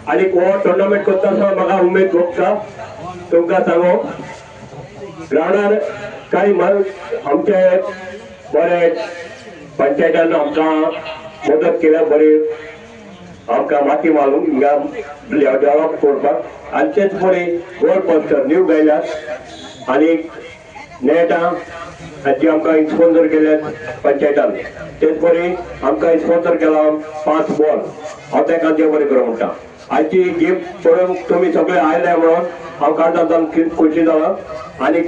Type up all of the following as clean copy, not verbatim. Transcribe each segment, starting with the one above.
आणि हो टुर्नामेंट करता आसतना म्हाका उमेद भोगता तुमकां सांगू ग्राउंडार काही आमचे बरे पंचायतान आमकां मदत केल्या बरी आमकां माती मारून हिंगा डेव्हलप करपाक आनी तेच बरी गोल पोस्टर न्यू गायल्यात आनी नेटां हाची आमकां स्पॉन्सर केल्यात पंचायतान तेच बरी आमकां स्पॉन्सर केला 5 बॉल हांव ताका देव बरें करूं म्हणटा आयची गेम पळोवन तुमी सगळे आयले म्हणून हांव काणकोणांतल्यान खोशी जाला आनी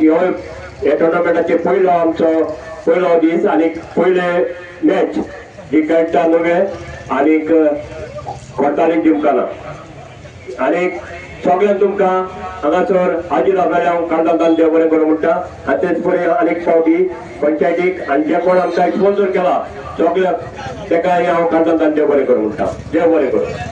हे टुर्नामेंटाचे पयलो दीस आनी पयले मॅच जी खेळटा नवे आनीक कोर्टालीक जिमखाना आनी सगळ्यांक तुमकां हांगासर हाजीर आसलेले हांव काणकोणांतल्यान देव बरें करूं म्हणटा आनी तेच बरें आनीक फावटी पंचायतीक आनी जे कोण आमकां स्पॉन्सर केला सगळ्यांक ताकाय हांव काणकोणांतल्यान देव बरें करूं म्हणटा देव बरें करूं.